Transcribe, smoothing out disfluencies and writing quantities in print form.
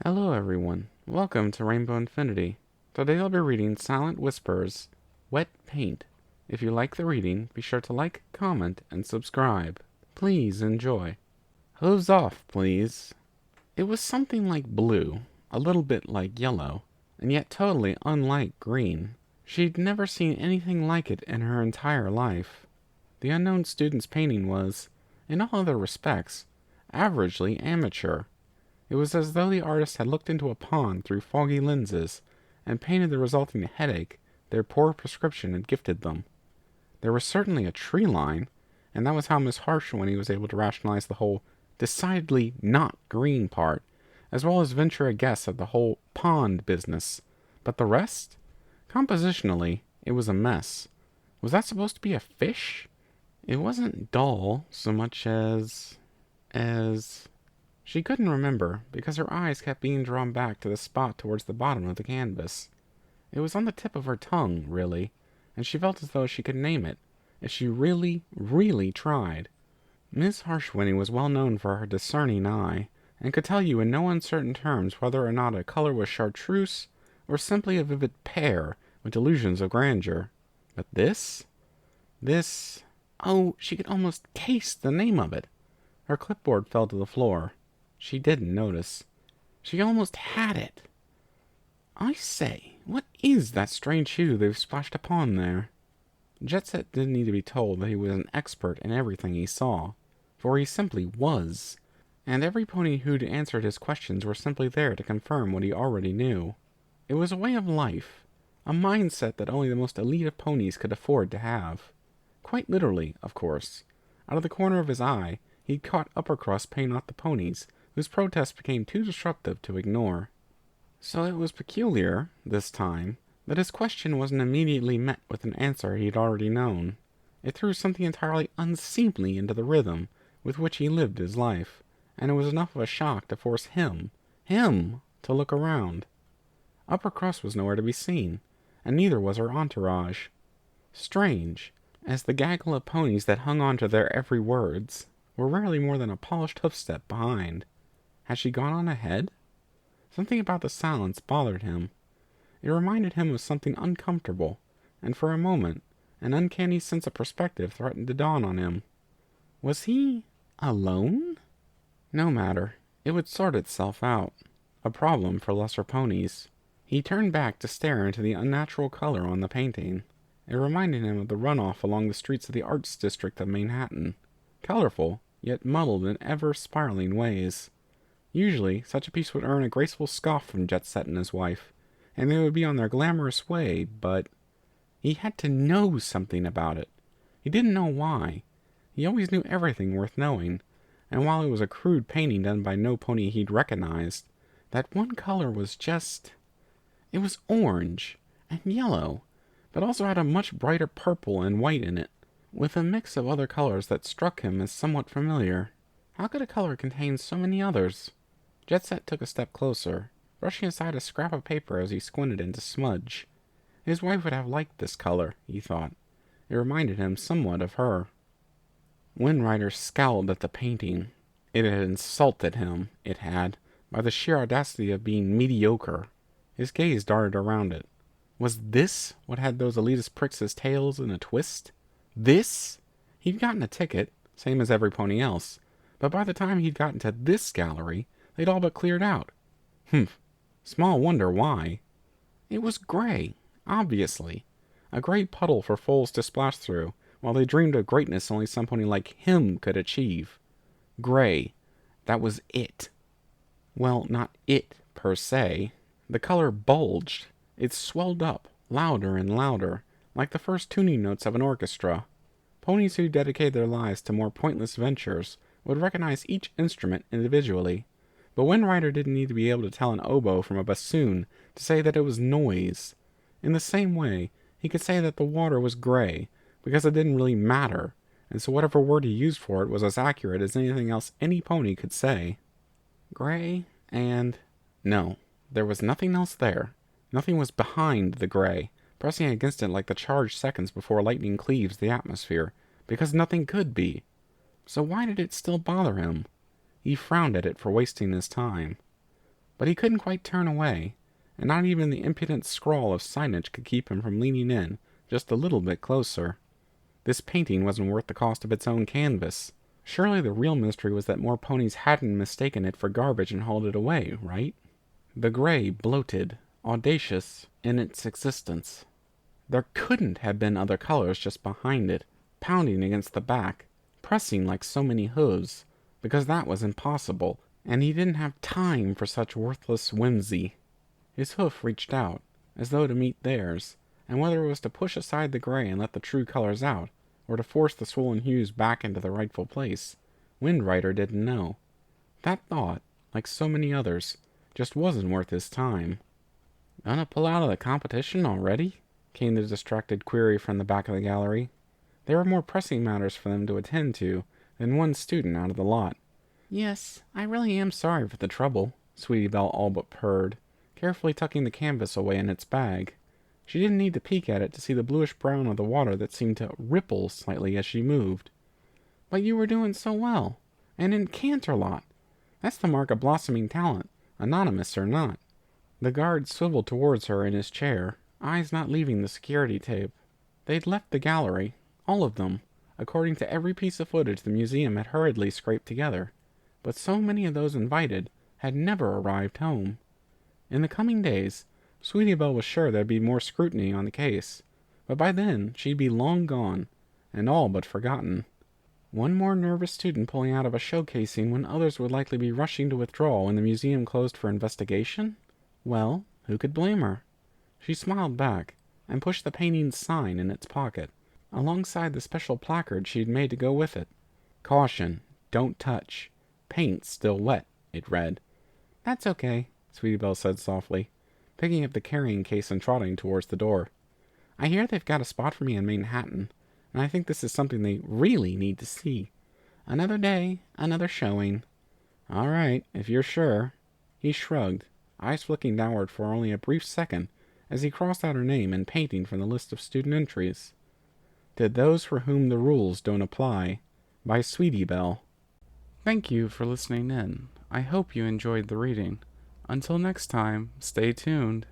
Hello everyone, welcome to Rainbow Infinity. Today I'll be reading Silent Whispers, Wet Paint. If you like the reading, be sure to like, comment, and subscribe. Please enjoy. Hose off, please. It was something like blue, a little bit like yellow, and yet totally unlike green. She'd never seen anything like it in her entire life. The unknown student's painting was, in all other respects, averagely amateur. It was as though the artist had looked into a pond through foggy lenses and painted the resulting headache their poor prescription had gifted them. There was certainly a tree line, and that was how Miss Harshwinny was able to rationalize the whole decidedly not green part, as well as venture a guess at the whole pond business. But the rest? Compositionally, it was a mess. Was that supposed to be a fish? It wasn't dull so much as... She couldn't remember, because her eyes kept being drawn back to the spot towards the bottom of the canvas. It was on the tip of her tongue, really, and she felt as though she could name it, if she really, really tried. Miss Harshwinny was well known for her discerning eye, and could tell you in no uncertain terms whether or not a color was chartreuse, or simply a vivid pear with delusions of grandeur. But this? Oh, she could almost taste the name of it. Her clipboard fell to the floor. She didn't notice. She almost had it. I say, what is that strange hue they've splashed upon there? Jet Set didn't need to be told that he was an expert in everything he saw, for he simply was, and every pony who'd answered his questions were simply there to confirm what he already knew. It was a way of life, a mindset that only the most elite of ponies could afford to have. Quite literally, of course. Out of the corner of his eye, he'd caught Uppercrust paying off the ponies, whose protests became too disruptive to ignore. So it was peculiar, this time, that his question wasn't immediately met with an answer he'd already known. It threw something entirely unseemly into the rhythm with which he lived his life, and it was enough of a shock to force him, to look around. Uppercrust was nowhere to be seen, and neither was her entourage. Strange, as the gaggle of ponies that hung on to their every words were rarely more than a polished hoofstep behind. Had she gone on ahead? Something about the silence bothered him. It reminded him of something uncomfortable, and for a moment, an uncanny sense of perspective threatened to dawn on him. Was he alone? No matter. It would sort itself out. A problem for lesser ponies. He turned back to stare into the unnatural color on the painting. It reminded him of the runoff along the streets of the arts district of Manhattan. Colorful, yet muddled in ever-spiraling ways. Usually, such a piece would earn a graceful scoff from Jet Set and his wife, and they would be on their glamorous way, but he had to know something about it. He didn't know why. He always knew everything worth knowing, and while it was a crude painting done by no pony he'd recognized, that one color was just... It was orange and yellow, but also had a much brighter purple and white in it, with a mix of other colors that struck him as somewhat familiar. How could a color contain so many others? Jet Set took a step closer, brushing aside a scrap of paper as he squinted into smudge. His wife would have liked this color, he thought. It reminded him somewhat of her. Windrider scowled at the painting. It had insulted him, it had, by the sheer audacity of being mediocre. His gaze darted around it. Was this what had those elitist pricks' tails in a twist? This? He'd gotten a ticket, same as every pony else, but by the time he'd gotten to this gallery, they'd all but cleared out. Humph. Small wonder why. It was gray, obviously. A gray puddle for foals to splash through, while they dreamed of greatness only some pony like him could achieve. Gray. That was it. Well, not it, per se. The color bulged. It swelled up, louder and louder, like the first tuning notes of an orchestra. Ponies who dedicated their lives to more pointless ventures would recognize each instrument individually. But Windrider didn't need to be able to tell an oboe from a bassoon to say that it was noise. In the same way, he could say that the water was gray, because it didn't really matter, and so whatever word he used for it was as accurate as anything else any pony could say. Gray, and... No, there was nothing else there. Nothing was behind the gray, pressing against it like the charged seconds before lightning cleaves the atmosphere, because nothing could be. So why did it still bother him? He frowned at it for wasting his time. But he couldn't quite turn away, and not even the impudent scrawl of signage could keep him from leaning in just a little bit closer. This painting wasn't worth the cost of its own canvas. Surely the real mystery was that more ponies hadn't mistaken it for garbage and hauled it away, right? The gray bloated, audacious in its existence. There couldn't have been other colors just behind it, pounding against the back, pressing like so many hooves, because that was impossible, and he didn't have time for such worthless whimsy. His hoof reached out, as though to meet theirs, and whether it was to push aside the gray and let the true colors out, or to force the swollen hues back into their rightful place, Windrider didn't know. That thought, like so many others, just wasn't worth his time. "Gonna pull out of the competition already?" came the distracted query from the back of the gallery. There were more pressing matters for them to attend to than one student out of the lot. "Yes, I really am sorry for the trouble," Sweetie Belle all but purred, carefully tucking the canvas away in its bag. She didn't need to peek at it to see the bluish-brown of the water that seemed to ripple slightly as she moved. "But you were doing so well, and in Canterlot. That's the mark of blossoming talent, anonymous or not." The guard swiveled towards her in his chair, eyes not leaving the security tape. They'd left the gallery, all of them, according to every piece of footage the museum had hurriedly scraped together, but so many of those invited had never arrived home. In the coming days, Sweetie Belle was sure there'd be more scrutiny on the case, but by then she'd be long gone, and all but forgotten. One more nervous student pulling out of a showcasing when others would likely be rushing to withdraw when the museum closed for investigation? Well, who could blame her? She smiled back, and pushed the painting's sign in its pocket, alongside the special placard she'd made to go with it. "Caution, don't touch. Paint still wet," it read. "That's okay," Sweetie Belle said softly, picking up the carrying case and trotting towards the door. "I hear they've got a spot for me in Manhattan, and I think this is something they really need to see. Another day, another showing." "All right, if you're sure." He shrugged, eyes flicking downward for only a brief second as he crossed out her name and painting from the list of student entries. To Those for Whom the Rules Don't Apply, by Sweetie Belle. Thank you for listening in. I hope you enjoyed the reading. Until next time, stay tuned.